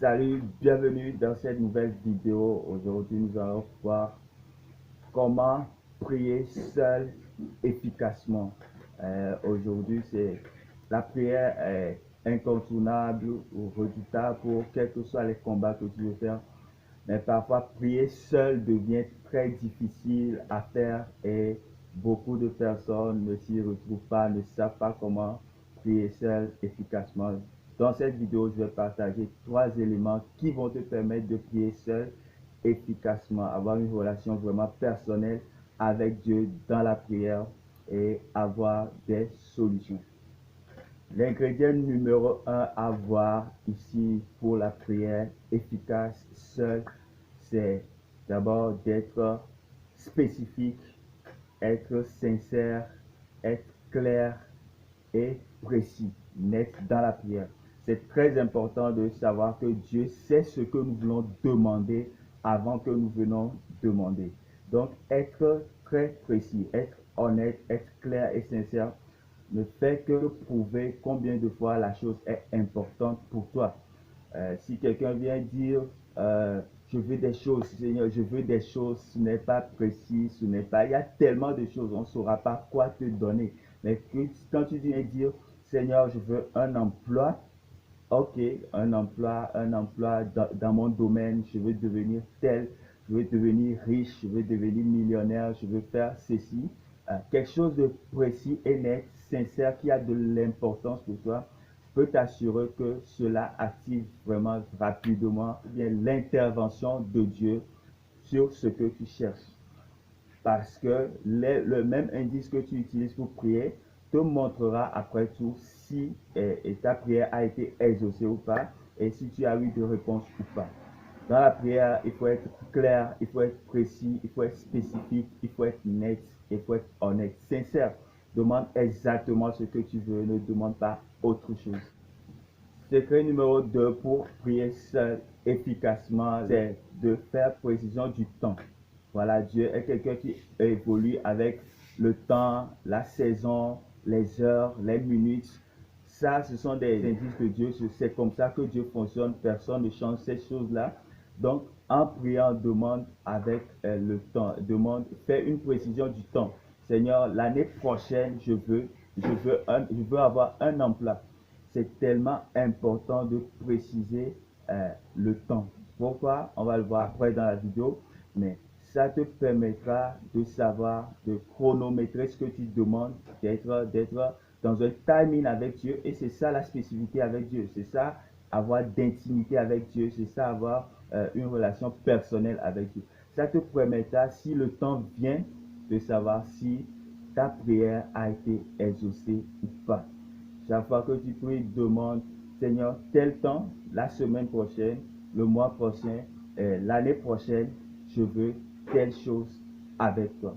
Salut, bienvenue dans cette nouvelle vidéo. Aujourd'hui, nous allons voir comment prier seul efficacement. Aujourd'hui, la prière est incontournable ou redoutable pour quels que soient les combats que tu veux faire. Mais parfois, prier seul devient très difficile à faire et beaucoup de personnes ne s'y retrouvent pas, ne savent pas comment prier seul efficacement. Dans cette vidéo, je vais partager 3 éléments qui vont te permettre de prier seul efficacement, avoir une relation vraiment personnelle avec Dieu dans la prière et avoir des solutions. L'ingrédient numéro 1 à voir ici pour la prière efficace seule, c'est d'abord d'être spécifique, être sincère, être clair et précis, net dans la prière. C'est très important de savoir que Dieu sait ce que nous voulons demander avant que nous venons demander. Donc, être très précis, être honnête, être clair et sincère ne fait que prouver combien de fois la chose est importante pour toi. Si quelqu'un vient dire je veux des choses, Seigneur, je veux des choses, ce n'est pas précis, ce n'est pas, il y a tellement de choses, on ne saura pas quoi te donner. Mais quand tu viens dire Seigneur, je veux un emploi, ok, un emploi dans mon domaine, je veux devenir tel, je veux devenir riche, je veux devenir millionnaire, je veux faire ceci, quelque chose de précis et net, sincère, qui a de l'importance pour toi, je peux t'assurer que cela active vraiment rapidement bien l'intervention de Dieu sur ce que tu cherches. Parce que le même indice que tu utilises pour prier te montrera après tout si ta prière a été exaucée ou pas et si tu as eu de réponse ou pas. Dans la prière, il faut être clair, il faut être précis, il faut être spécifique, il faut être net, il faut être honnête, sincère. Demande exactement ce que tu veux, ne demande pas autre chose. Secret numéro 2 pour prier seul efficacement, c'est de faire précision du temps. Voilà, Dieu est quelqu'un qui évolue avec le temps, la saison, les heures, les minutes. Ça, ce sont des indices de Dieu. C'est comme ça que Dieu fonctionne. Personne ne change ces choses-là. Donc, en priant, demande avec le temps. Demande, fais une précision du temps. Seigneur, l'année prochaine, je veux avoir un emploi. C'est tellement important de préciser le temps. Pourquoi? On va le voir après dans la vidéo. Mais ça te permettra de savoir, de chronométrer ce que tu demandes, d'être dans un timing avec Dieu. Et c'est ça la spécificité avec Dieu. C'est ça avoir d'intimité avec Dieu. C'est ça avoir une relation personnelle avec Dieu. Ça te permettra, si le temps vient, de savoir si ta prière a été exaucée ou pas. Chaque fois que tu pries, demande, Seigneur, tel temps, la semaine prochaine, le mois prochain, l'année prochaine, je veux telle chose avec toi.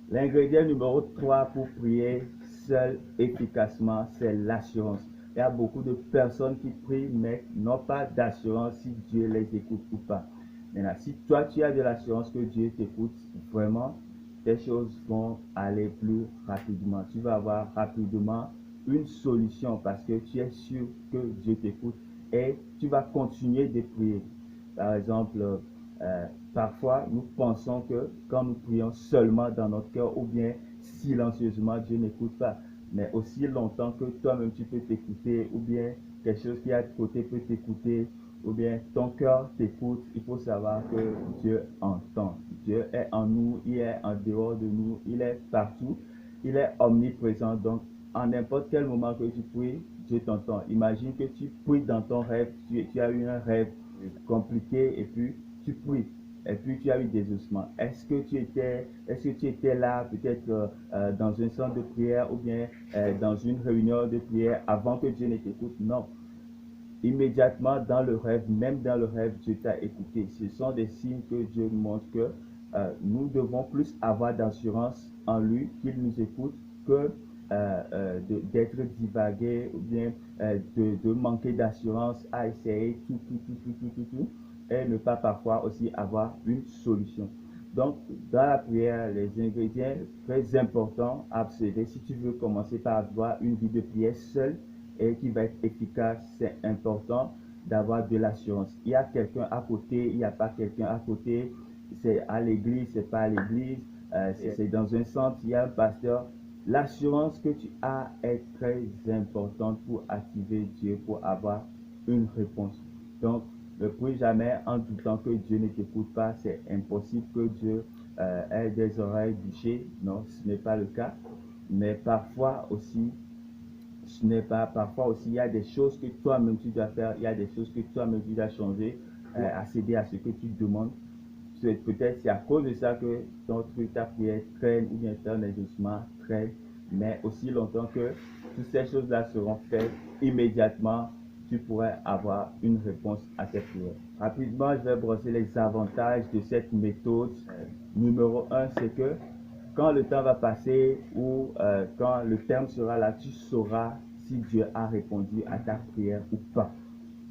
L'ingrédient numéro 3 pour prier seul efficacement, c'est l'assurance. Il y a beaucoup de personnes qui prient, mais n'ont pas d'assurance si Dieu les écoute ou pas. Maintenant, si toi tu as de l'assurance que Dieu t'écoute, vraiment, tes choses vont aller plus rapidement. Tu vas avoir rapidement une solution parce que tu es sûr que Dieu t'écoute et tu vas continuer de prier. Par exemple, parfois nous pensons que quand nous prions seulement dans notre cœur ou bien silencieusement, Dieu n'écoute pas. Mais aussi longtemps que toi-même tu peux t'écouter ou bien quelque chose qui est à côté peut t'écouter ou bien ton cœur t'écoute, il faut savoir que Dieu entend. Dieu est en nous, il est en dehors de nous, il est partout, il est omniprésent. Donc, en n'importe quel moment que tu pries, Dieu t'entend. Imagine que tu pries dans ton rêve, tu as eu un rêve compliqué et puis tu pries. Et puis tu as eu des ossements. Est-ce que tu étais là peut-être dans un centre de prière ou bien dans une réunion de prière avant que Dieu ne t'écoute? Non. Immédiatement dans le rêve, même dans le rêve, Dieu t'a écouté. Ce sont des signes que Dieu nous montre que nous devons plus avoir d'assurance en lui, qu'il nous écoute, que d'être divagué ou bien de manquer d'assurance à essayer tout, et ne pas parfois aussi avoir une solution. Donc, dans la prière, les ingrédients très importants à observer, si tu veux commencer par avoir une vie de prière seule, et qui va être efficace, c'est important d'avoir de l'assurance. Il y a quelqu'un à côté, il n'y a pas quelqu'un à côté, c'est à l'église, c'est pas à l'église, c'est dans un centre, il y a un pasteur. L'assurance que tu as est très importante pour activer Dieu, pour avoir une réponse. Donc, ne prie jamais en doutant que Dieu ne t'écoute pas. C'est impossible que Dieu ait des oreilles bouchées. Non, ce n'est pas le cas. Mais parfois aussi, ce n'est pas, parfois aussi, il y a des choses que toi-même tu dois faire, il y a des choses que toi-même tu dois changer, accéder à ce que tu demandes. Peut-être c'est à cause de ça que ton truc, ta prière traîne ou bien ton exaucement traîne, mais aussi longtemps que toutes ces choses-là seront faites immédiatement, tu pourrais avoir une réponse à tes prières. Rapidement, je vais brosser les avantages de cette méthode. Numéro un, c'est que quand le temps va passer ou quand le terme sera là, tu sauras si Dieu a répondu à ta prière ou pas.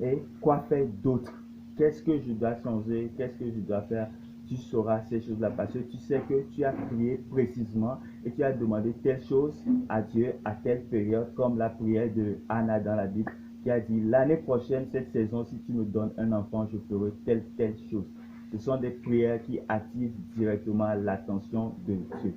Et quoi faire d'autre? Qu'est-ce que je dois changer? Qu'est-ce que je dois faire? Tu sauras ces choses-là parce que tu sais que tu as prié précisément et tu as demandé telle chose à Dieu à telle période, comme la prière de Anna dans la Bible qui a dit l'année prochaine, cette saison, si tu me donnes un enfant, je ferai telle chose. Ce sont des prières qui attirent directement l'attention de Dieu.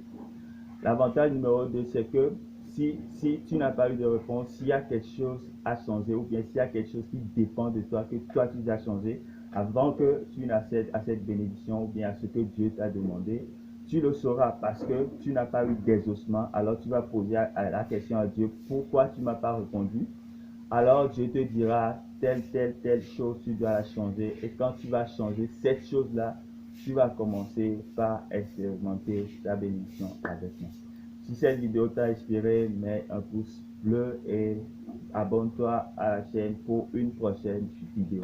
L'avantage numéro 2, c'est que si tu n'as pas eu de réponse, s'il y a quelque chose à changer ou bien s'il y a quelque chose qui dépend de toi, que toi tu dois changer, avant que tu n'accèdes à cette bénédiction ou bien à ce que Dieu t'a demandé, tu le sauras parce que tu n'as pas eu d'exaucement. Alors tu vas poser la question à Dieu, pourquoi tu ne m'as pas répondu? Alors Dieu te dira telle chose, tu dois la changer. Et quand tu vas changer cette chose-là, tu vas commencer par expérimenter ta bénédiction avec moi. Si cette vidéo t'a inspiré, mets un pouce bleu et abonne-toi à la chaîne pour une prochaine vidéo.